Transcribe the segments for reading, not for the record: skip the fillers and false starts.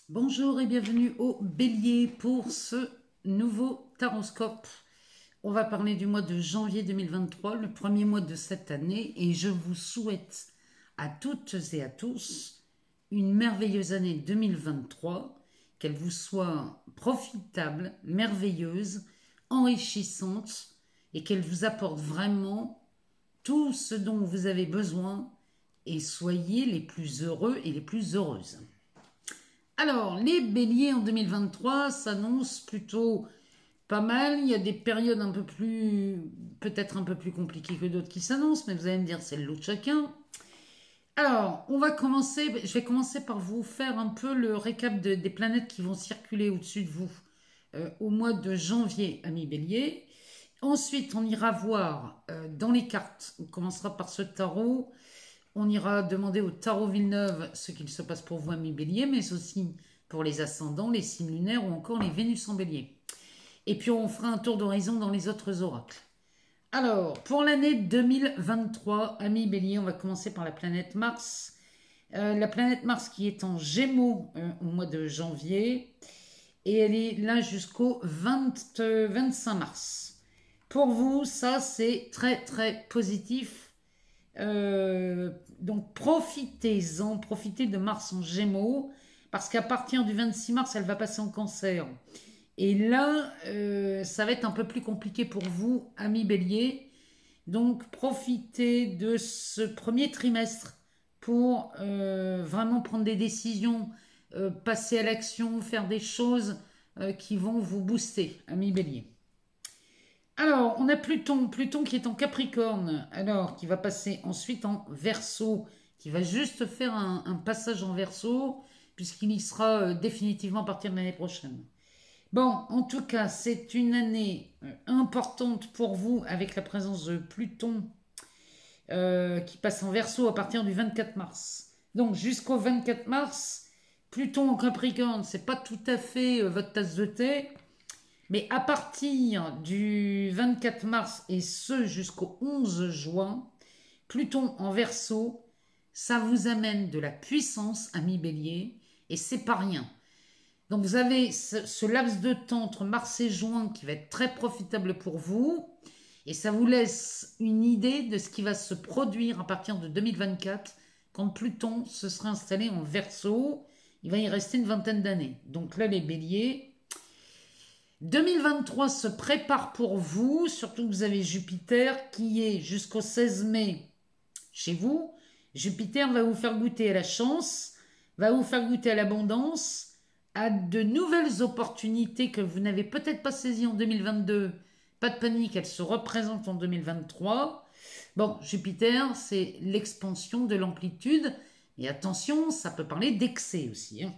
Bonjour et bienvenue au Bélier pour ce nouveau taroscope. On va parler du mois de janvier 2023, le premier mois de cette année, et je vous souhaite à toutes et à tous une merveilleuse année 2023, qu'elle vous soit profitable, merveilleuse, enrichissante et qu'elle vous apporte vraiment tout ce dont vous avez besoin et soyez les plus heureux et les plus heureuses. Alors, les béliers en 2023 s'annoncent plutôt pas mal. Il y a des périodes un peu plus, peut-être un peu plus compliquées que d'autres qui s'annoncent, mais vous allez me dire, c'est le lot de chacun. Alors, je vais commencer par vous faire un peu le récap des planètes qui vont circuler au-dessus de vous au mois de janvier, amis béliers. Ensuite, on ira voir dans les cartes, on commencera par ce tarot. On ira demander au tarot Villeneuve ce qu'il se passe pour vous, amis bélier, mais aussi pour les ascendants, les signes lunaires ou encore les Vénus en bélier. Et puis on fera un tour d'horizon dans les autres oracles. Alors, pour l'année 2023, amis bélier, on va commencer par la planète Mars. La planète Mars qui est en Gémeaux au mois de janvier. Et elle est là jusqu'au 25 mars. Pour vous, ça c'est très très positif. Donc profitez-en, profitez de Mars en Gémeaux, parce qu'à partir du 26 mars, elle va passer en Cancer. Et là, ça va être un peu plus compliqué pour vous, amis bélier. Donc profitez de ce premier trimestre pour vraiment prendre des décisions, passer à l'action, faire des choses qui vont vous booster, amis bélier. Alors, on a Pluton qui est en Capricorne, alors qui va passer ensuite en Verseau, qui va juste faire un passage en Verseau, puisqu'il y sera définitivement à partir de l'année prochaine. Bon, en tout cas, c'est une année importante pour vous avec la présence de Pluton qui passe en Verseau à partir du 24 mars. Donc, jusqu'au 24 mars, Pluton en Capricorne, c'est pas tout à fait votre tasse de thé. Mais à partir du 24 mars et ce jusqu'au 11 juin, Pluton en Verseau, ça vous amène de la puissance, amis bélier, et c'est pas rien. Donc vous avez ce laps de temps entre mars et juin qui va être très profitable pour vous, et ça vous laisse une idée de ce qui va se produire à partir de 2024, quand Pluton se sera installé en Verseau. Il va y rester une vingtaine d'années. Donc là, les béliers, 2023 se prépare pour vous, surtout que vous avez Jupiter qui est jusqu'au 16 mai chez vous. Jupiter va vous faire goûter à la chance, va vous faire goûter à l'abondance, à de nouvelles opportunités que vous n'avez peut-être pas saisies en 2022. Pas de panique, elles se représentent en 2023. Bon, Jupiter, c'est l'expansion de l'amplitude. Et attention, ça peut parler d'excès aussi, hein.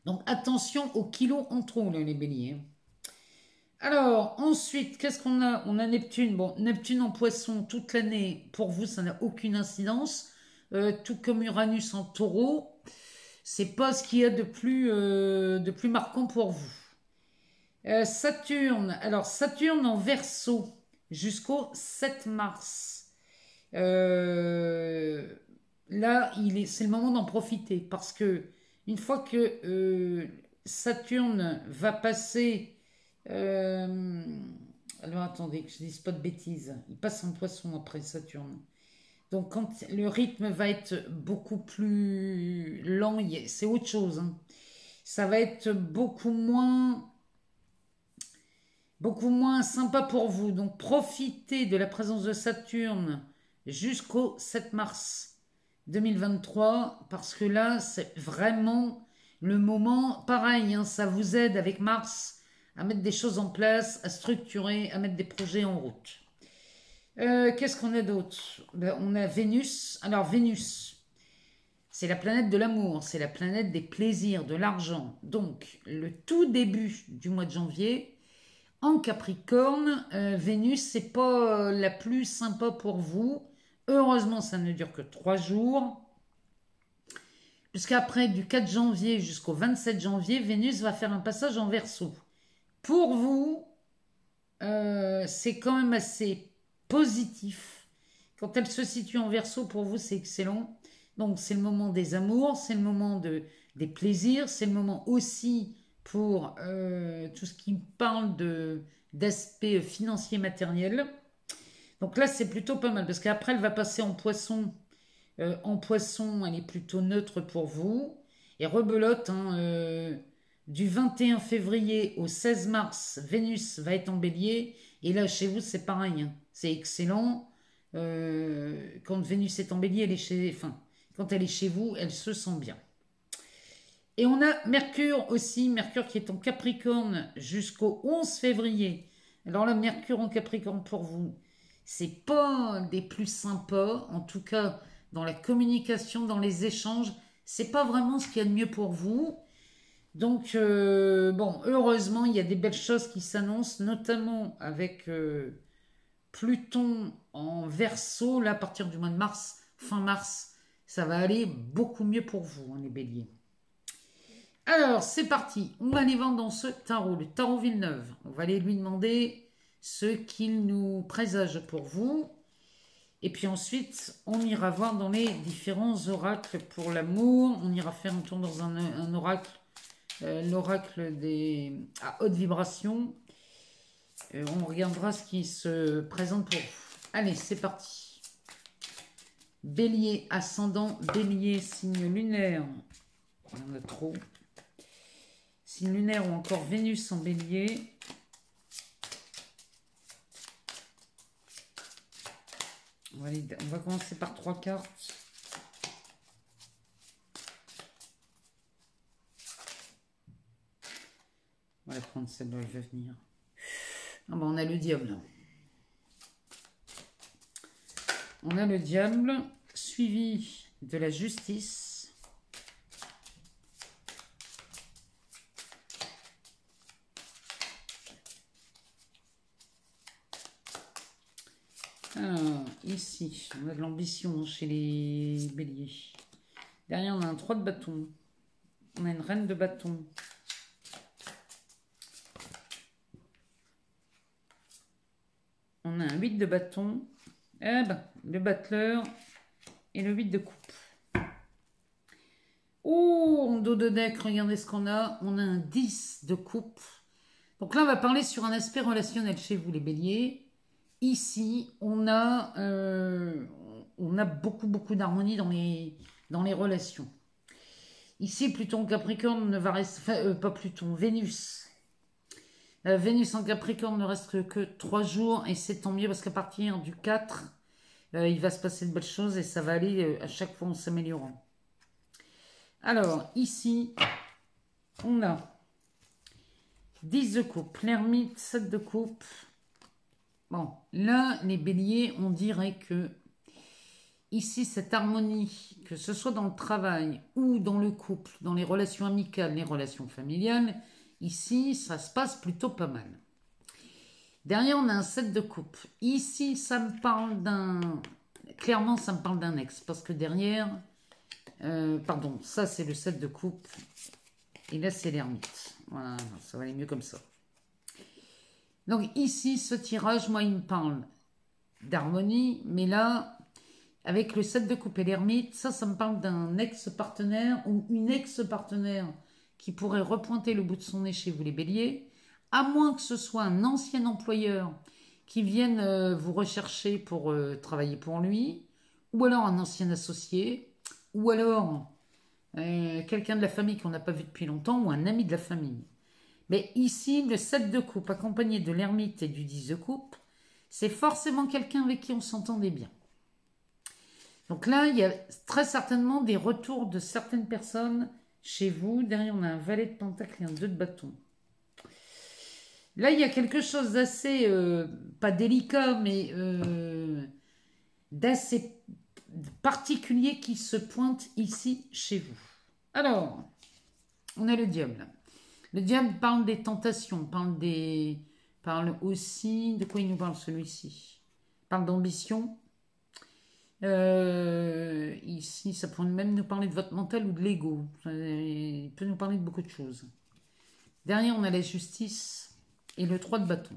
Donc attention aux kilos en trop, là, les béliers. Alors, ensuite, qu'est-ce qu'on a? On a Neptune. Bon, Neptune en poisson toute l'année, pour vous, ça n'a aucune incidence. Tout comme Uranus en taureau. C'est pas ce qu'il y a de plus marquant pour vous. Saturne. Alors, Saturne en Verseau jusqu'au 7 mars. Là, c'est le moment d'en profiter parce que une fois que Saturne va passer... alors attendez, que je ne dise pas de bêtises. Il passe en poisson après Saturne. Donc quand le rythme va être beaucoup plus lent, c'est autre chose, hein. Ça va être beaucoup moins sympa pour vous. Donc profitez de la présence de Saturne jusqu'au 7 mars 2023, parce que là, c'est vraiment le moment. Pareil, hein, ça vous aide avec Mars à mettre des choses en place, à structurer, à mettre des projets en route. Qu'est-ce qu'on a d'autre? On a Vénus. Alors Vénus, c'est la planète de l'amour, c'est la planète des plaisirs, de l'argent. Donc, le tout début du mois de janvier, en Capricorne, Vénus, c'est pas la plus sympa pour vous. Heureusement, ça ne dure que 3 jours. Puisqu'après, du 4 janvier jusqu'au 27 janvier, Vénus va faire un passage en Verseau. Pour vous, c'est quand même assez positif. Quand elle se situe en Verseau, pour vous, c'est excellent. Donc, c'est le moment des amours, c'est le moment des plaisirs, c'est le moment aussi pour tout ce qui parle d'aspect financier matériel. Donc là, c'est plutôt pas mal, parce qu'après, elle va passer en poisson. En poisson, elle est plutôt neutre pour vous. Et rebelote, hein, du 21 février au 16 mars, Vénus va être en bélier. Et là, chez vous, c'est pareil, hein. C'est excellent. Quand Vénus est en bélier, quand elle est chez vous, elle se sent bien. Et on a Mercure aussi, Mercure qui est en Capricorne jusqu'au 11 février. Alors là, Mercure en Capricorne pour vous, c'est pas des plus sympas, en tout cas dans la communication, dans les échanges, c'est pas vraiment ce qu'il y a de mieux pour vous. Donc, bon, heureusement, il y a des belles choses qui s'annoncent, notamment avec Pluton en Verseau, là, à partir du mois de mars, fin mars, ça va aller beaucoup mieux pour vous, hein, les béliers. Alors, c'est parti. On va aller voir dans ce tarot, le tarot Villeneuve. On va aller lui demander ce qu'il nous présage pour vous. Et puis ensuite, on ira voir dans les différents oracles pour l'amour. On ira faire un tour dans un oracle, l'oracle à haute vibration. On regardera ce qui se présente pour vous. Allez, c'est parti. Bélier, ascendant, bélier, signe lunaire. Il y en a trop. Signe lunaire ou encore Vénus en bélier. On va commencer par 3 cartes. On va prendre celle-là, elle veut venir. Ah ben, on a le diable. On a le diable, suivi de la justice. Alors, ici, on a de l'ambition chez les béliers. Derrière, on a un 3 de bâton. On a une reine de bâton. On a un 8 de bâton. Eh ben, le battleur et le 8 de coupe. Oh, en dos de deck, regardez ce qu'on a. On a un 10 de coupe. Donc là, on va parler sur un aspect relationnel chez vous, les béliers. Ici, on a beaucoup d'harmonie dans les relations. Ici, Pluton en Capricorne ne va rester... pas Pluton, Vénus. Vénus en Capricorne ne reste que 3 jours et c'est tant mieux parce qu'à partir du 4, il va se passer de belles choses et ça va aller à chaque fois en s'améliorant. Alors, ici, on a 10 de coupe, l'ermite, 7 de coupe. Bon, là, les béliers, on dirait que ici, cette harmonie, que ce soit dans le travail ou dans le couple, dans les relations amicales, les relations familiales, ici, ça se passe plutôt pas mal. Derrière, on a un 7 de coupe. Ici, ça me parle d'un... Clairement, ça me parle d'un ex. Parce que derrière... pardon, ça, c'est le 7 de coupe. Et là, c'est l'ermite. Voilà, ça va aller mieux comme ça. Donc ici, ce tirage, moi, il me parle d'harmonie. Mais là, avec le 7 de coupe et l'ermite, ça me parle d'un ex-partenaire ou une ex-partenaire qui pourrait repointer le bout de son nez chez vous, les béliers. À moins que ce soit un ancien employeur qui vienne vous rechercher pour travailler pour lui. Ou alors un ancien associé. Ou alors quelqu'un de la famille qu'on n'a pas vu depuis longtemps. Ou un ami de la famille. Mais ici, le 7 de coupe accompagné de l'ermite et du 10 de coupe, c'est forcément quelqu'un avec qui on s'entendait bien. Donc là, il y a très certainement des retours de certaines personnes chez vous. Derrière, on a un valet de pentacle et un 2 de bâton. Là, il y a quelque chose d'assez, pas délicat, mais d'assez particulier qui se pointe ici chez vous. Alors, on a le diable. Le diable parle des tentations, parle aussi... De quoi il nous parle celui-ci? Parle d'ambition. Ici, ça pourrait même nous parler de votre mental ou de l'ego. Il peut nous parler de beaucoup de choses. Derrière, on a la justice et le 3 de bâton.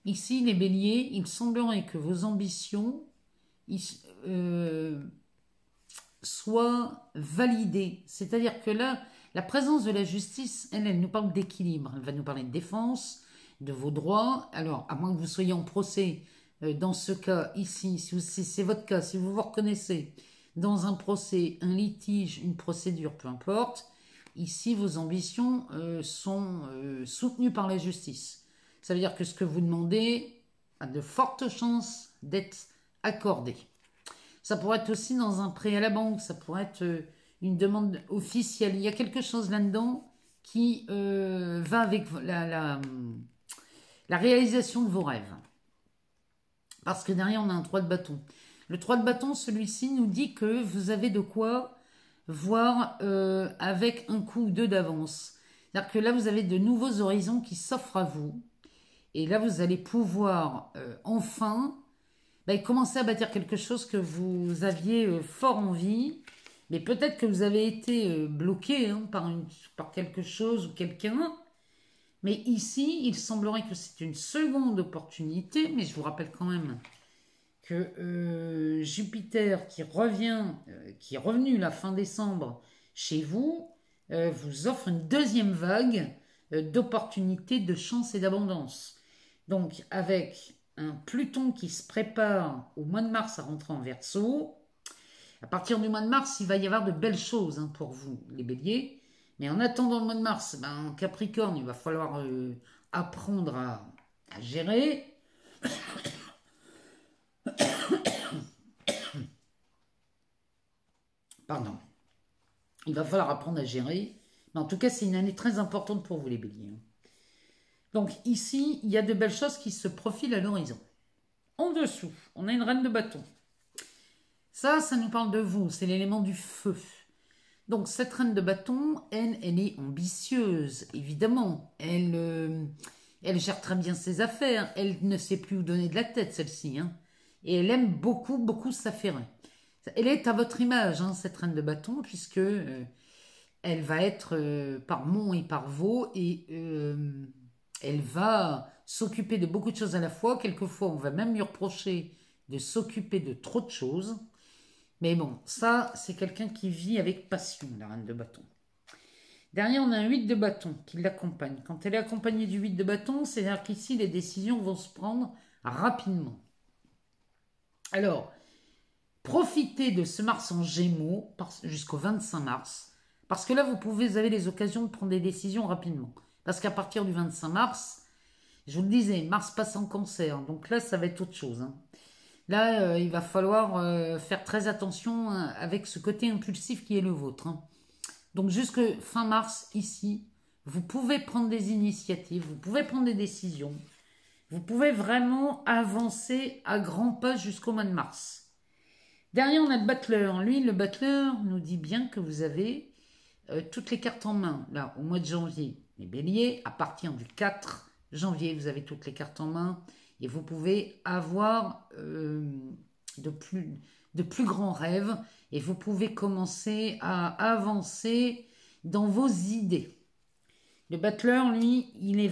Ici, les béliers, il semblerait que vos ambitions soit validée. C'est-à-dire que là, la présence de la justice, elle nous parle d'équilibre. Elle va nous parler de défense, de vos droits. Alors, à moins que vous soyez en procès, dans ce cas ici, si c'est votre cas, si vous vous reconnaissez dans un procès, un litige, une procédure, peu importe, ici, vos ambitions sont soutenues par la justice. Ça veut dire que ce que vous demandez a de fortes chances d'être accordé. Ça pourrait être aussi dans un prêt à la banque, ça pourrait être une demande officielle. Il y a quelque chose là-dedans qui va avec la réalisation de vos rêves. Parce que derrière, on a un 3 de bâton. Le 3 de bâton, celui-ci, nous dit que vous avez de quoi voir avec un coup ou deux d'avance. C'est-à-dire que là, vous avez de nouveaux horizons qui s'offrent à vous. Et là, vous allez pouvoir enfin commencer à bâtir quelque chose que vous aviez fort envie. Mais peut-être que vous avez été bloqué par quelque chose ou quelqu'un. Mais ici, il semblerait que c'est une seconde opportunité. Mais je vous rappelle quand même que Jupiter qui est revenu la fin décembre chez vous, vous offre une deuxième vague d'opportunités, de chance et d'abondance. Donc avec un Pluton qui se prépare au mois de mars à rentrer en Verseau, à partir du mois de mars, il va y avoir de belles choses pour vous, les béliers. Mais en attendant le mois de mars, en Capricorne, il va falloir apprendre à gérer. Pardon. Il va falloir apprendre à gérer. Mais en tout cas, c'est une année très importante pour vous, les béliers. Donc ici, il y a de belles choses qui se profilent à l'horizon. En dessous, on a une reine de bâton. Ça nous parle de vous, c'est l'élément du feu. Donc cette reine de bâton, elle est ambitieuse, évidemment. Elle gère très bien ses affaires. Elle ne sait plus où donner de la tête, celle-ci. Et elle aime beaucoup, beaucoup s'affairer. Elle est à votre image, cette reine de bâton, puisque elle va être par Mont et par Vaux, et elle va s'occuper de beaucoup de choses à la fois. Quelquefois, on va même lui reprocher de s'occuper de trop de choses. Mais bon, ça, c'est quelqu'un qui vit avec passion, la reine de bâton. Derrière, on a un 8 de bâton qui l'accompagne. Quand elle est accompagnée du 8 de bâton, c'est-à-dire qu'ici, les décisions vont se prendre rapidement. Alors, profitez de ce Mars en Gémeaux jusqu'au 25 mars. Parce que là, vous avez les occasions de prendre des décisions rapidement. Parce qu'à partir du 25 mars, je vous le disais, Mars passe en Cancer. Donc là, ça va être autre chose. Là, il va falloir faire très attention avec ce côté impulsif qui est le vôtre. Donc jusque fin mars, ici, vous pouvez prendre des initiatives, vous pouvez prendre des décisions. Vous pouvez vraiment avancer à grands pas jusqu'au mois de mars. Derrière, on a le battleur. Lui, le battleur nous dit bien que vous avez toutes les cartes en main. Là, au mois de janvier, les béliers, à partir du 4 janvier, vous avez toutes les cartes en main. Et vous pouvez avoir de plus grands rêves et vous pouvez commencer à avancer dans vos idées. Le battleur, lui, il est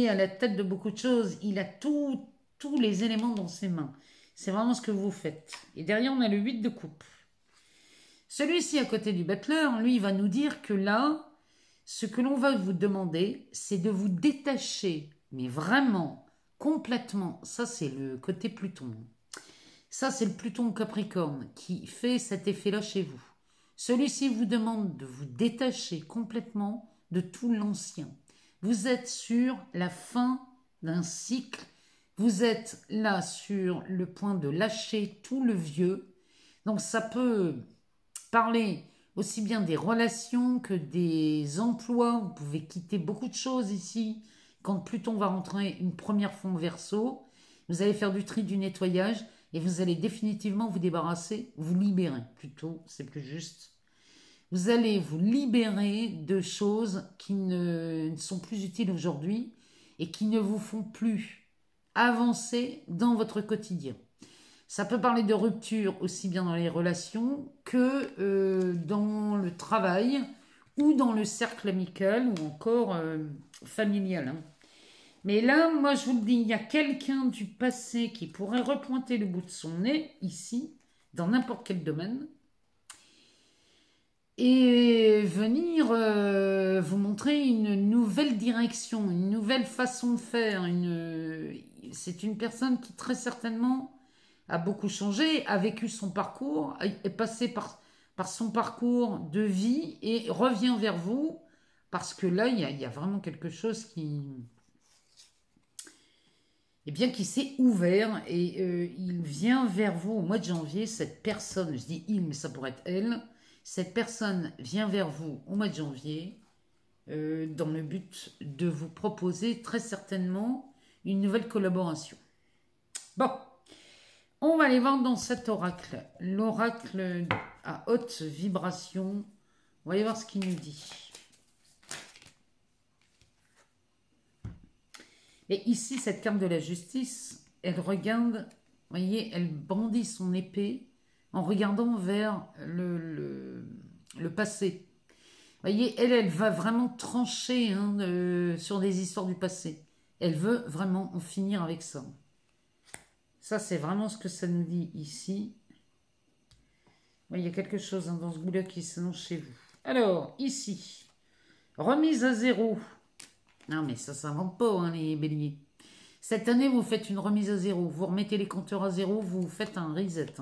à la tête de beaucoup de choses. Il a tous les éléments dans ses mains. C'est vraiment ce que vous faites. Et derrière, on a le 8 de coupe. Celui-ci, à côté du battleur, lui, il va nous dire que là, ce que l'on va vous demander, c'est de vous détacher, mais vraiment, complètement. Ça, c'est le côté Pluton. Ça, c'est le Pluton Capricorne qui fait cet effet-là chez vous. Celui-ci vous demande de vous détacher complètement de tout l'ancien. Vous êtes sur la fin d'un cycle. Vous êtes là sur le point de lâcher tout le vieux. Donc, ça peut parler aussi bien des relations que des emplois. Vous pouvez quitter beaucoup de choses ici. Quand Pluton va rentrer une première fois en Verseau, vous allez faire du tri, du nettoyage et vous allez définitivement vous débarrasser, vous libérer plutôt, c'est plus juste. Vous allez vous libérer de choses qui ne sont plus utiles aujourd'hui et qui ne vous font plus avancer dans votre quotidien. Ça peut parler de rupture aussi bien dans les relations que dans le travail ou dans le cercle amical ou encore familial. Mais là, moi, je vous le dis, il y a quelqu'un du passé qui pourrait repointer le bout de son nez, ici, dans n'importe quel domaine, et venir vous montrer une nouvelle direction, une nouvelle façon de faire. C'est une personne qui, très certainement, a beaucoup changé, a vécu son parcours, est passé par son parcours de vie et revient vers vous, parce que là, il y a vraiment quelque chose qui eh bien, qui s'est ouvert et il vient vers vous au mois de janvier. Cette personne, je dis il, mais ça pourrait être elle, cette personne vient vers vous au mois de janvier dans le but de vous proposer très certainement une nouvelle collaboration. Bon, on va aller voir dans cet oracle, l'oracle à haute vibration. On va aller voir ce qu'il nous dit. Et ici, cette carte de la justice, elle regarde, vous voyez, elle brandit son épée en regardant vers le passé. Vous voyez, elle va vraiment trancher sur des histoires du passé. Elle veut vraiment en finir avec ça. Ça, c'est vraiment ce que ça nous dit ici. Il y a quelque chose dans ce goût-là qui s'annonce chez vous. Alors, ici, remise à zéro. Non, mais ça s'invente pas, les béliers. Cette année, vous faites une remise à zéro. Vous remettez les compteurs à zéro, vous faites un reset.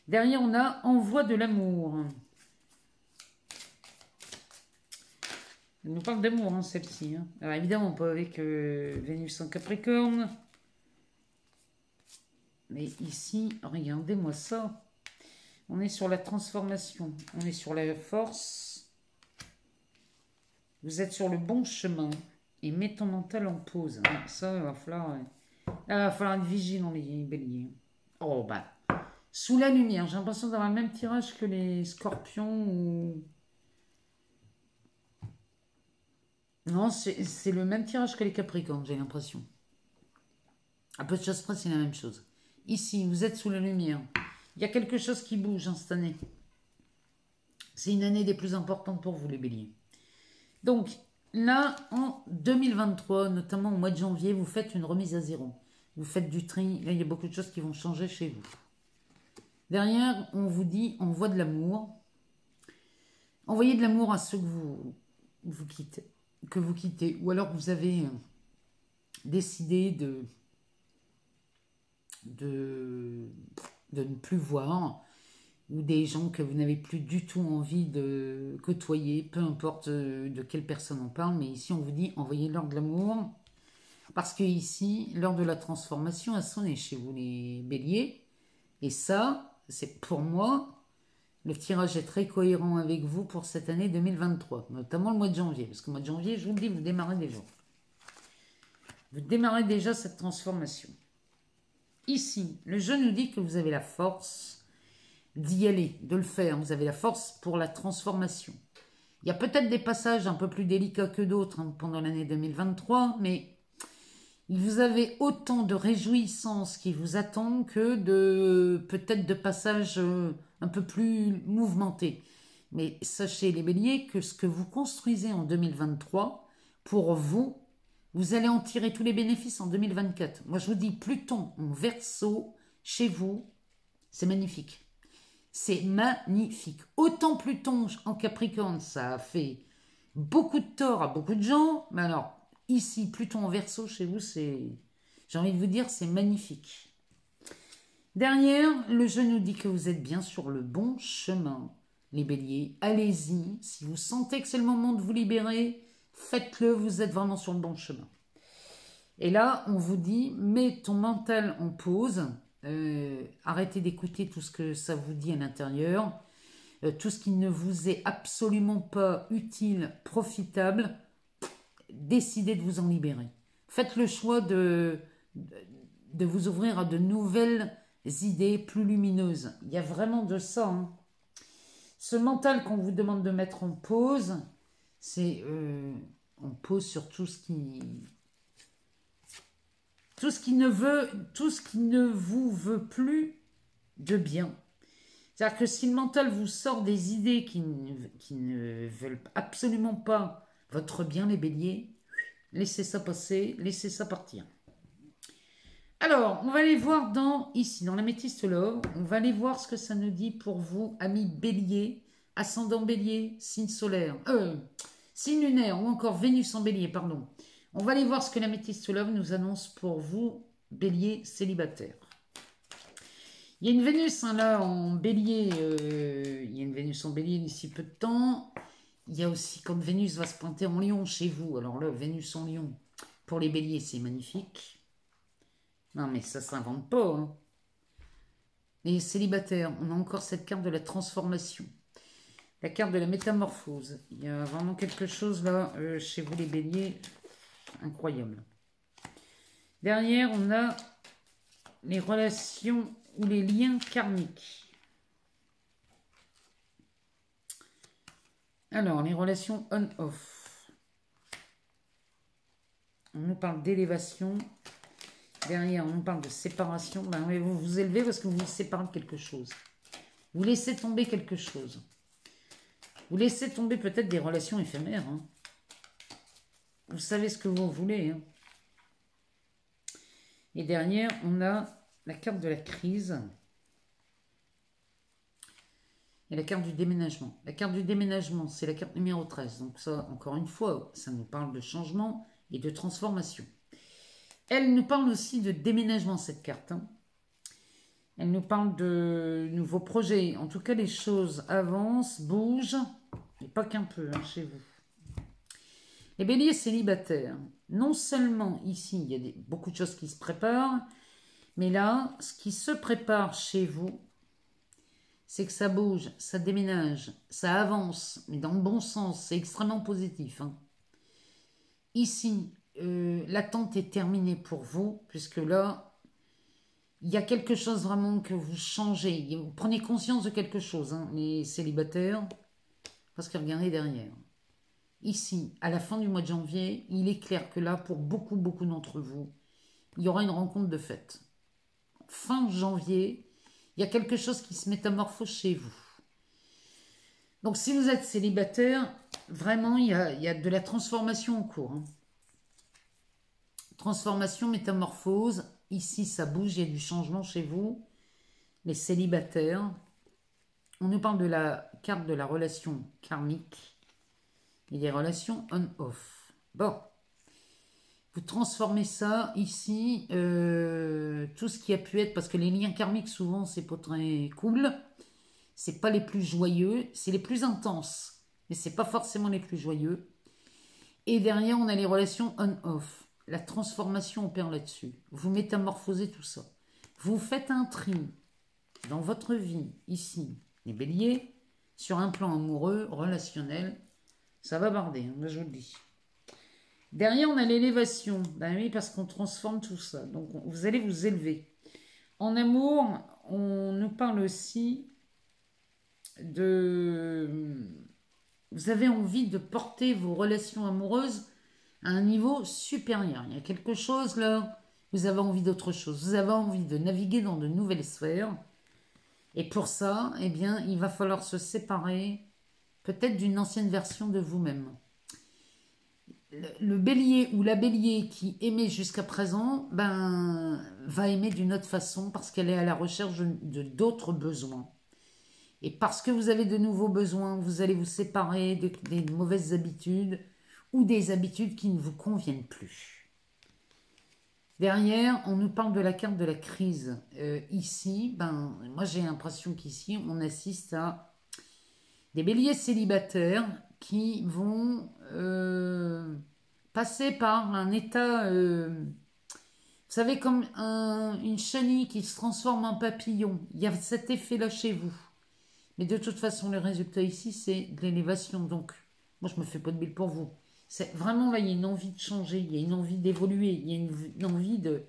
Derrière, on a envoi de l'amour. Elle nous parle d'amour, celle-ci. Alors, évidemment, pas avec Vénus en Capricorne. Mais ici, regardez-moi ça. On est sur la transformation. On est sur la force. Vous êtes sur le bon chemin et mets ton mental en pause. Ça, il va falloir être vigilant, les béliers. Oh, bah, sous la lumière. J'ai l'impression d'avoir le même tirage que les scorpions ou... Non, c'est le même tirage que les capricornes, j'ai l'impression. À peu de choses près, c'est la même chose. Ici, vous êtes sous la lumière. Il y a quelque chose qui bouge cette année. C'est une année des plus importantes pour vous, les béliers. Donc, là, en 2023, notamment au mois de janvier, vous faites une remise à zéro. Vous faites du tri. Là, il y a beaucoup de choses qui vont changer chez vous. Derrière, on vous dit, envoie de l'amour. Envoyez de l'amour à ceux que vous quittez. Ou alors, vous avez décidé de ne plus voir, ou des gens que vous n'avez plus du tout envie de côtoyer, peu importe de quelle personne on parle, mais ici on vous dit envoyez-leur de l'amour, parce que ici, l'heure de la transformation a sonné chez vous les béliers, et ça, c'est pour moi, le tirage est très cohérent avec vous pour cette année 2023, notamment le mois de janvier, parce que le mois de janvier, je vous le dis, vous démarrez déjà. Vous démarrez déjà cette transformation. Ici, le jeu nous dit que vous avez la force d'y aller, de le faire. Vous avez la force pour la transformation. Il y a peut-être des passages un peu plus délicats que d'autres pendant l'année 2023, mais vous avez autant de réjouissances qui vous attendent que peut-être de passages un peu plus mouvementés. Mais sachez les béliers que ce que vous construisez en 2023, pour vous, vous allez en tirer tous les bénéfices en 2024. Moi, je vous dis, Pluton en Verseau, chez vous, c'est magnifique. C'est magnifique. Autant Pluton en Capricorne, ça a fait beaucoup de tort à beaucoup de gens. Mais alors, ici, Pluton en Verseau, chez vous, j'ai envie de vous dire, c'est magnifique. Derrière, le jeu nous dit que vous êtes bien sur le bon chemin. Les béliers, allez-y. Si vous sentez que c'est le moment de vous libérer, faites-le, vous êtes vraiment sur le bon chemin. Et là, on vous dit, mets ton mental en pause. Arrêtez d'écouter tout ce que ça vous dit à l'intérieur, tout ce qui ne vous est absolument pas utile, profitable, décidez de vous en libérer. Faites le choix de vous ouvrir à de nouvelles idées plus lumineuses. Il y a vraiment de ça. Ce mental qu'on vous demande de mettre en pause, c'est on pause sur tout ce qui ne vous veut plus de bien. C'est-à-dire que si le mental vous sort des idées qui ne veulent absolument pas votre bien, les béliers, Laissez ça passer, laissez ça partir. Alors, on va aller voir ici, dans l'améthyste love, on va aller voir ce que ça nous dit pour vous, amis bélier, ascendant bélier, signe solaire, signe lunaire ou encore Vénus en bélier, pardon. On va aller voir ce que l'améthyste love nous annonce pour vous, bélier célibataire. Il y a une Vénus là en bélier, il y a une Vénus en bélier d'ici peu de temps. Il y a aussi quand Vénus va se pointer en lion chez vous. Alors là, Vénus en lion, pour les béliers, c'est magnifique. Non mais ça s'invente pas. Hein. Les célibataires, on a encore cette carte de la transformation. La carte de la métamorphose. Il y a vraiment quelque chose là, chez vous les béliers, incroyable. Derrière, on a les relations ou les liens karmiques. Alors, les relations on-off. On nous parle d'élévation. Derrière, on nous parle de séparation. Ben, vous vous élevez parce que vous vous séparez de quelque chose. Vous laissez tomber quelque chose. Vous laissez tomber peut-être des relations éphémères. Hein. Vous savez ce que vous voulez. Hein. Et derrière, on a la carte de la crise. Et la carte du déménagement. La carte du déménagement, c'est la carte numéro 13. Donc ça, encore une fois, ça nous parle de changement et de transformation. Elle nous parle aussi de déménagement, cette carte. Hein. Elle nous parle de nouveaux projets. En tout cas, les choses avancent, bougent, et pas qu'un peu hein, chez vous. Les béliers célibataires. Non seulement ici, il y a beaucoup de choses qui se préparent, mais là, ce qui se prépare chez vous, c'est que ça bouge, ça déménage, ça avance, mais dans le bon sens, c'est extrêmement positif. Hein. Ici, l'attente est terminée pour vous, puisque là, il y a quelque chose vraiment que vous changez. Vous prenez conscience de quelque chose, hein, les célibataires, parce que regardez derrière. Ici, à la fin du mois de janvier, il est clair que là, pour beaucoup d'entre vous, il y aura une rencontre de fête. Fin janvier, il y a quelque chose qui se métamorphose chez vous. Donc, si vous êtes célibataire, vraiment, il y a de la transformation en cours. Hein. Transformation, métamorphose. Ici, ça bouge, il y a du changement chez vous. Les célibataires. On nous parle de la carte de la relation karmique et des relations on-off. Bon. Vous transformez ça ici, tout ce qui a pu être, parce que les liens karmiques, souvent, c'est pas très cool. C'est pas les plus joyeux, c'est les plus intenses, mais c'est pas forcément les plus joyeux. Et derrière, on a les relations on-off. La transformation opère là-dessus. Vous métamorphosez tout ça. Vous faites un tri dans votre vie, ici, les béliers, sur un plan amoureux, relationnel. Ça va barder, hein, je vous le dis. Derrière, on a l'élévation. Ben oui, parce qu'on transforme tout ça. Donc, vous allez vous élever. En amour, on nous parle aussi de... Vous avez envie de porter vos relations amoureuses à un niveau supérieur. Il y a quelque chose là, vous avez envie d'autre chose. Vous avez envie de naviguer dans de nouvelles sphères. Et pour ça, eh bien, il va falloir se séparer peut-être d'une ancienne version de vous-même. Le bélier ou la bélier qui aimait jusqu'à présent, ben, va aimer d'une autre façon parce qu'elle est à la recherche de d'autres besoins. Et parce que vous avez de nouveaux besoins, vous allez vous séparer des mauvaises habitudes ou des habitudes qui ne vous conviennent plus. Derrière, on nous parle de la carte de la crise. Ici, ben, moi j'ai l'impression qu'ici, on assiste à des béliers célibataires qui vont passer par un état, vous savez, comme une chenille qui se transforme en papillon. Il y a cet effet-là chez vous. Mais de toute façon, le résultat ici, c'est de l'élévation. Donc, moi, je me fais pas de bile pour vous. C'est vraiment là, il y a une envie de changer, il y a une envie d'évoluer, il y a une envie de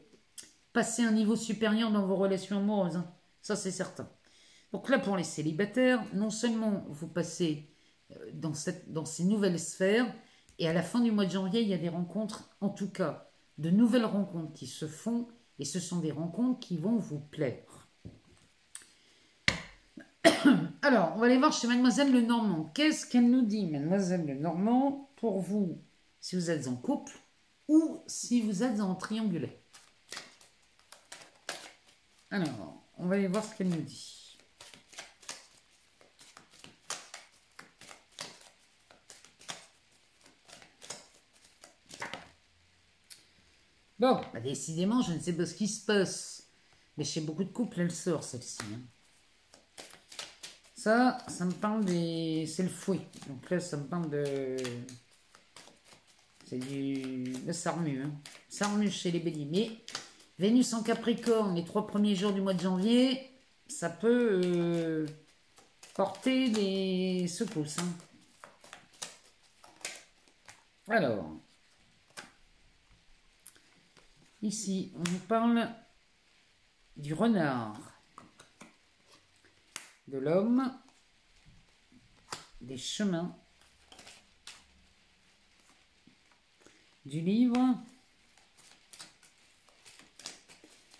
passer à un niveau supérieur dans vos relations amoureuses. Hein. Ça, c'est certain. Donc là, pour les célibataires, non seulement vous passez dans ces nouvelles sphères, et à la fin du mois de janvier, il y a des rencontres, en tout cas, de nouvelles rencontres qui se font, et ce sont des rencontres qui vont vous plaire. Alors, on va aller voir chez Mademoiselle Lenormand. Qu'est-ce qu'elle nous dit, Mademoiselle Lenormand, pour vous, si vous êtes en couple, ou si vous êtes en triangulaire. Alors, on va aller voir ce qu'elle nous dit. Bon, bah décidément, je ne sais pas ce qui se passe. Mais chez beaucoup de couples, elle sort, celle-ci. Hein. Ça me parle des... C'est le fouet. Donc là, ça me parle de... C'est du... Ça remue. Hein. Ça remue chez les béliers. Mais Vénus en Capricorne, les 3 premiers jours du mois de janvier, ça peut porter des secousses. Hein. Alors... Ici, on nous parle du renard, de l'homme, des chemins, du livre.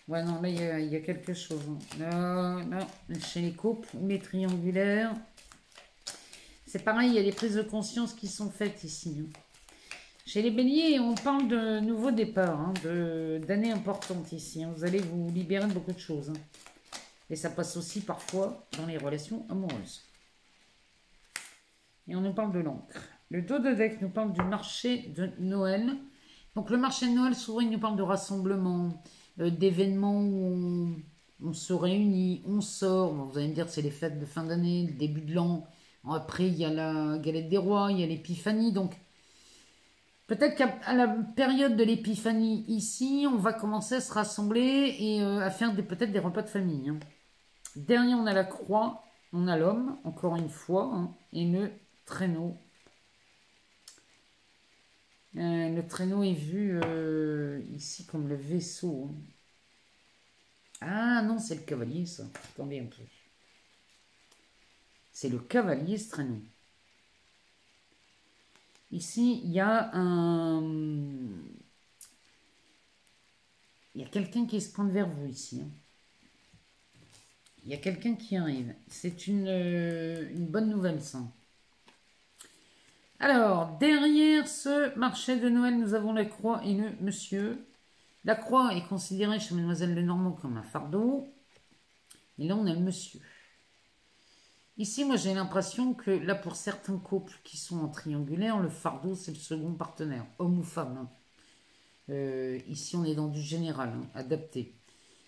Ouais, non, là, il y a quelque chose. Hein. Non, chez les couples ou les triangulaires, c'est pareil, il y a des prises de conscience qui sont faites ici. Hein. Chez les béliers, on parle de nouveaux départs, hein, d'années importantes ici. Hein. Vous allez vous libérer de beaucoup de choses. Hein. Et ça passe aussi parfois dans les relations amoureuses. Et on nous parle de l'encre. Le dos de deck nous parle du marché de Noël. Donc le marché de Noël, souvent, il nous parle de rassemblement, d'événements où on se réunit, on sort. Bon, vous allez me dire, c'est les fêtes de fin d'année, le début de l'an. Après, il y a la galette des rois, il y a l'épiphanie. Donc, peut-être qu'à la période de l'épiphanie, ici, on va commencer à se rassembler et à faire peut-être des repas de famille. Hein. Derrière, on a la croix, on a l'homme, encore une fois, hein, et le traîneau. Le traîneau est vu ici comme le vaisseau. Ah non, c'est le cavalier, ça. Attendez un peu. C'est le cavalier, ce traîneau. Ici, il y a un... Il y a quelqu'un qui se pointe vers vous ici. Hein. Il y a quelqu'un qui arrive. C'est une bonne nouvelle, ça. Alors, derrière ce marché de Noël, nous avons la croix et le monsieur. La croix est considérée chez Mademoiselle Lenormand comme un fardeau. Et là, on a le monsieur. Ici, moi, j'ai l'impression que là, pour certains couples qui sont en triangulaire, le fardeau, c'est le second partenaire, homme ou femme. Hein. Ici, on est dans du général, hein, adapté.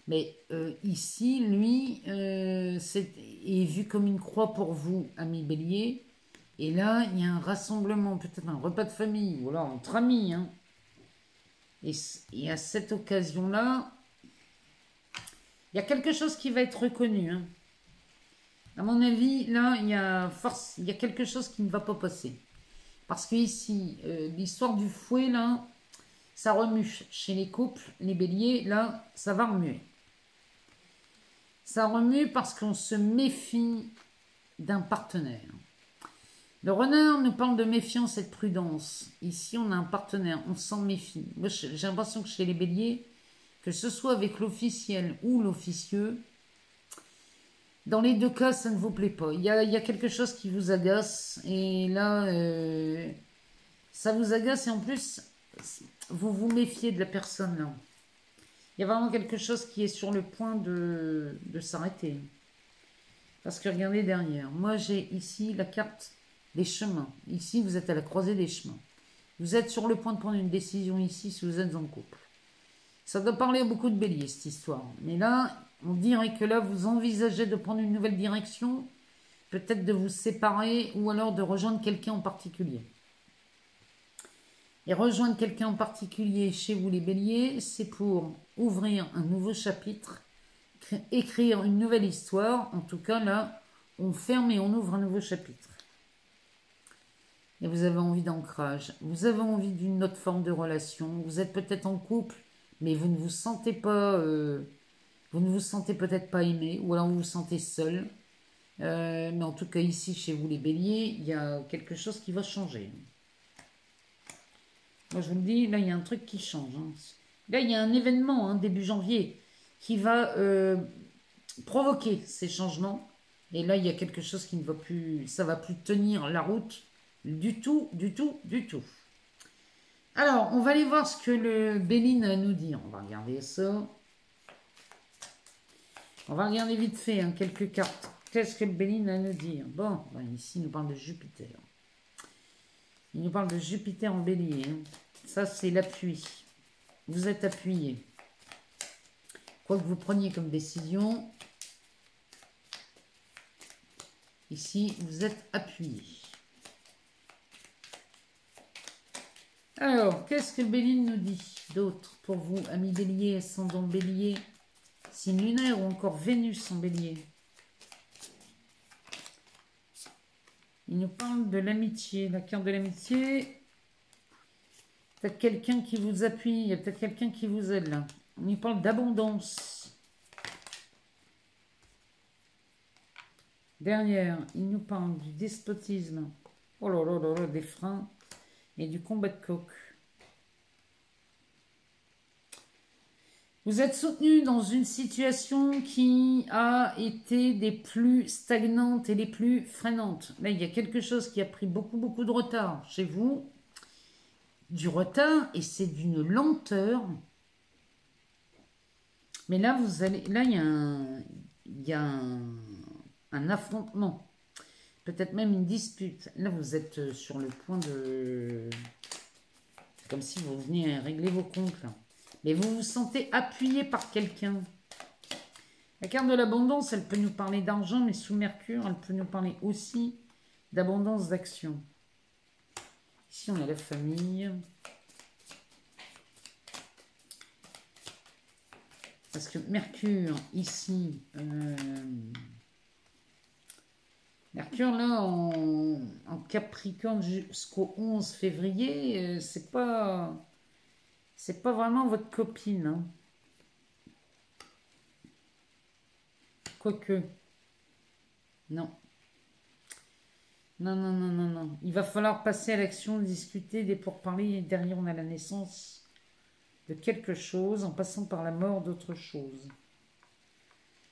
Mais ici, lui, est vu comme une croix pour vous, amis bélier. Et là, il y a un rassemblement, peut-être un repas de famille, ou alors entre amis. Hein. Et à cette occasion-là, il y a quelque chose qui va être reconnu. Hein. À mon avis, là, il y a quelque chose qui ne va pas passer. Parce que ici, l'histoire du fouet, là, ça remue. Chez les couples, les béliers, là, ça va remuer. Ça remue parce qu'on se méfie d'un partenaire. Le renard nous parle de méfiance et de prudence. Ici, on a un partenaire, on s'en méfie. Moi, j'ai l'impression que chez les béliers, que ce soit avec l'officiel ou l'officieux, dans les deux cas, ça ne vous plaît pas. Il y a quelque chose qui vous agace. Et là, ça vous agace. Et en plus, vous vous méfiez de la personne là. Il y a vraiment quelque chose qui est sur le point de s'arrêter. Parce que regardez derrière. Moi, j'ai ici la carte des chemins. Ici, vous êtes à la croisée des chemins. Vous êtes sur le point de prendre une décision ici si vous êtes en couple. Ça doit parler à beaucoup de béliers, cette histoire. Mais là, on dirait que là, vous envisagez de prendre une nouvelle direction, peut-être de vous séparer ou alors de rejoindre quelqu'un en particulier. Et rejoindre quelqu'un en particulier chez vous, les béliers, c'est pour ouvrir un nouveau chapitre, écrire une nouvelle histoire. En tout cas, là, on ferme et on ouvre un nouveau chapitre. Et vous avez envie d'ancrage. Vous avez envie d'une autre forme de relation. Vous êtes peut-être en couple, mais vous ne vous sentez pas... vous ne vous sentez peut-être pas aimé, ou alors vous vous sentez seul. Mais en tout cas, ici, chez vous, les béliers, il y a quelque chose qui va changer. Moi, je vous le dis, là, il y a un truc qui change. Hein. Là, il y a un événement, hein, début janvier, qui va provoquer ces changements. Et là, il y a quelque chose qui ne va plus... Ça ne va plus tenir la route du tout, du tout, du tout. Alors, on va aller voir ce que le Béline nous dit. On va regarder ça. On va regarder vite fait hein, quelques cartes. Qu'est-ce que le Béline a à nous dire? Bon, ici, il nous parle de Jupiter. Il nous parle de Jupiter en bélier. Hein. Ça, c'est l'appui. Vous êtes appuyé. Quoi que vous preniez comme décision, ici, vous êtes appuyé. Alors, qu'est-ce que le Béline nous dit d'autre pour vous, amis bélier, ascendant bélier, signe lunaire ou encore Vénus en bélier? Il nous parle de l'amitié, la carte de l'amitié. Peut-être quelqu'un qui vous appuie, il y a peut-être quelqu'un qui vous aide là. On nous parle d'abondance. Derrière, il nous parle du despotisme. Oh là là là là, des freins. Et du combat de coq. Vous êtes soutenu dans une situation qui a été des plus stagnantes et les plus freinantes. Là, il y a quelque chose qui a pris beaucoup de retard chez vous. Du retard et c'est d'une lenteur. Mais là, vous allez, là, il y a un affrontement. Peut-être même une dispute. Là, vous êtes sur le point de... C'est comme si vous veniez régler vos comptes, là. Mais vous vous sentez appuyé par quelqu'un. La carte de l'abondance, elle peut nous parler d'argent, mais sous Mercure, elle peut nous parler aussi d'abondance d'action. Ici, on a la famille. Parce que Mercure, ici... Mercure, là, en Capricorne jusqu'au 11 février, c'est pas vraiment votre copine. Hein. Quoique. Non. Non. Il va falloir passer à l'action, discuter, des pourparlers. Et derrière, on a la naissance de quelque chose en passant par la mort d'autre chose.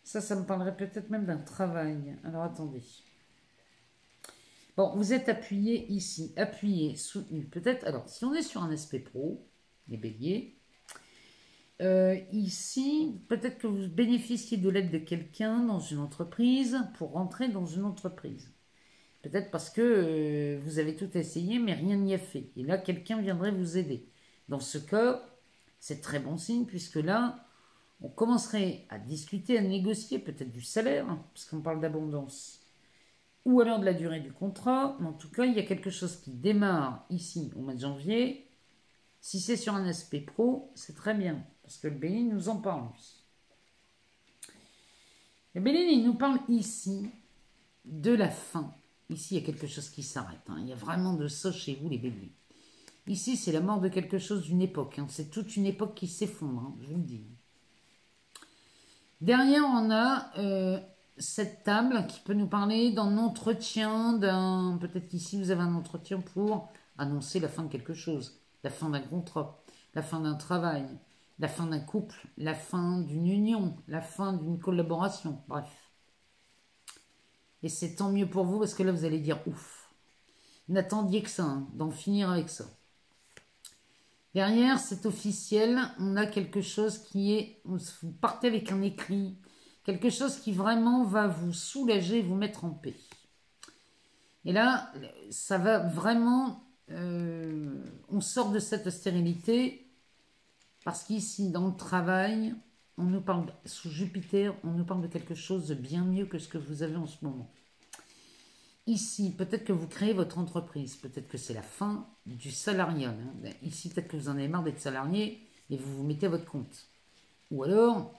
Ça me parlerait peut-être même d'un travail. Alors, attendez. Bon, vous êtes appuyé ici, appuyé, soutenu. Peut-être, alors, si on est sur un aspect pro, les béliers, ici, peut-être que vous bénéficiez de l'aide de quelqu'un dans une entreprise pour rentrer dans une entreprise. Peut-être parce que vous avez tout essayé, mais rien n'y a fait. Et là, quelqu'un viendrait vous aider. Dans ce cas, c'est très bon signe, puisque là, on commencerait à discuter, à négocier peut-être du salaire, hein, parce qu'on parle d'abondance. Ou alors de la durée du contrat. Mais en tout cas, il y a quelque chose qui démarre ici au mois de janvier. Si c'est sur un aspect pro, c'est très bien. Parce que le Béline nous en parle. Le Béline, il nous parle ici de la fin. Ici, il y a quelque chose qui s'arrête. Hein. Il y a vraiment de ça chez vous, les béliers. Ici, c'est la mort de quelque chose d'une époque. Hein. C'est toute une époque qui s'effondre, hein, je vous le dis. Derrière, on a... cette table qui peut nous parler d'un entretien, peut-être qu'ici vous avez un entretien pour annoncer la fin de quelque chose, la fin d'un contrat, la fin d'un travail, la fin d'un couple, la fin d'une union, la fin d'une collaboration, bref. Et c'est tant mieux pour vous parce que là vous allez dire ouf. N'attendiez que ça, hein, d'en finir avec ça. Derrière, c'est officiel, on a quelque chose qui est, vous partez avec un écrit, quelque chose qui vraiment va vous soulager, vous mettre en paix. Et là, ça va vraiment... on sort de cette stérilité parce qu'ici, dans le travail, on nous parle, sous Jupiter, on nous parle de quelque chose de bien mieux que ce que vous avez en ce moment. Ici, peut-être que vous créez votre entreprise, peut-être que c'est la fin du salariat. Hein. Ici, peut-être que vous en avez marre d'être salarié et vous vous mettez à votre compte. Ou alors...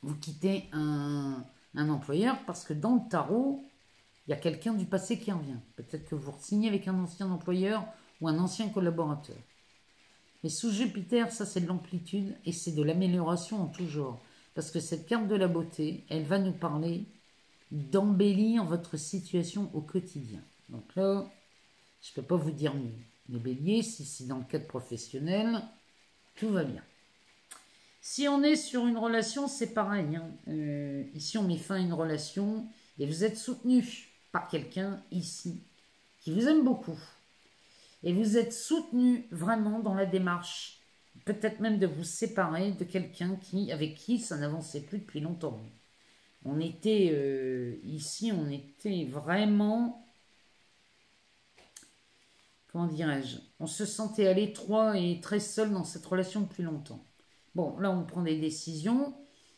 vous quittez un employeur parce que dans le tarot, il y a quelqu'un du passé qui revient. Peut-être que vous signez avec un ancien employeur ou un ancien collaborateur. Mais sous Jupiter, ça c'est de l'amplitude et c'est de l'amélioration en tout genre. Parce que cette carte de la beauté, elle va nous parler d'embellir votre situation au quotidien. Donc là, je ne peux pas vous dire mieux. Les béliers, si c'est dans le cadre professionnel, tout va bien. Si on est sur une relation, c'est pareil. Hein. Ici, on met fin à une relation et vous êtes soutenu par quelqu'un ici qui vous aime beaucoup. Et vous êtes soutenu vraiment dans la démarche, peut-être même de vous séparer de quelqu'un avec qui ça n'avançait plus depuis longtemps. On était, ici, on était vraiment, comment dirais-je, on se sentait à l'étroit et très seul dans cette relation depuis longtemps. Bon, là, on prend des décisions,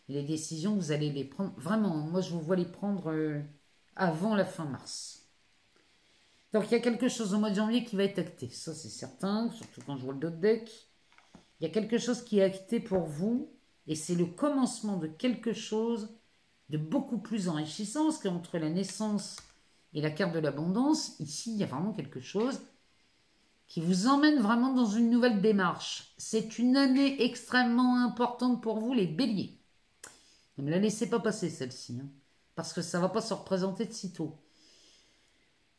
et les décisions, vous allez les prendre, vraiment, moi, je vous vois les prendre avant la fin mars. Donc, il y a quelque chose au mois de janvier qui va être acté, ça c'est certain, surtout quand je vois le dos de deck. Il y a quelque chose qui est acté pour vous, et c'est le commencement de quelque chose de beaucoup plus enrichissant, parce qu'entre la naissance et la carte de l'abondance, ici, il y a vraiment quelque chose qui vous emmène vraiment dans une nouvelle démarche. C'est une année extrêmement importante pour vous, les béliers. Ne me la laissez pas passer, celle-ci, hein, parce que ça ne va pas se représenter de sitôt.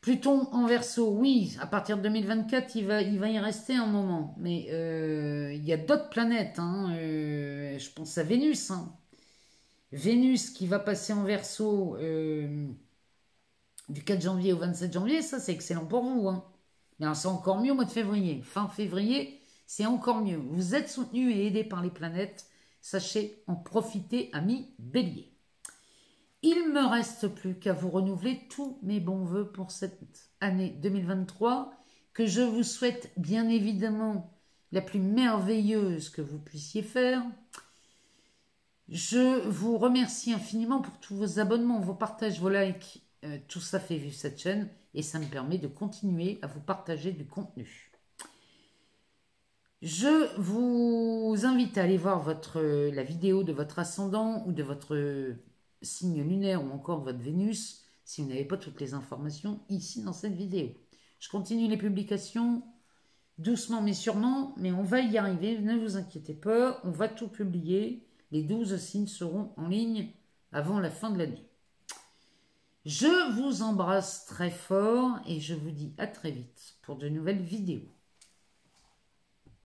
Pluton en Verseau, oui, à partir de 2024, il va y rester un moment. Mais il y a d'autres planètes, hein, je pense à Vénus, hein. Vénus qui va passer en Verseau du 4 janvier au 27 janvier, ça c'est excellent pour vous, hein. Mais c'est encore mieux au mois de février. Fin février, c'est encore mieux. Vous êtes soutenu et aidé par les planètes. Sachez en profiter, amis béliers. Il ne me reste plus qu'à vous renouveler tous mes bons voeux pour cette année 2023, que je vous souhaite bien évidemment la plus merveilleuse que vous puissiez faire. Je vous remercie infiniment pour tous vos abonnements, vos partages, vos likes. Tout ça fait vivre cette chaîne et ça me permet de continuer à vous partager du contenu. Je vous invite à aller voir la vidéo de votre ascendant ou de votre signe lunaire ou encore votre Vénus si vous n'avez pas toutes les informations ici dans cette vidéo. Je continue les publications doucement mais sûrement, mais on va y arriver, ne vous inquiétez pas, on va tout publier. Les 12 signes seront en ligne avant la fin de l'année. Je vous embrasse très fort et je vous dis à très vite pour de nouvelles vidéos.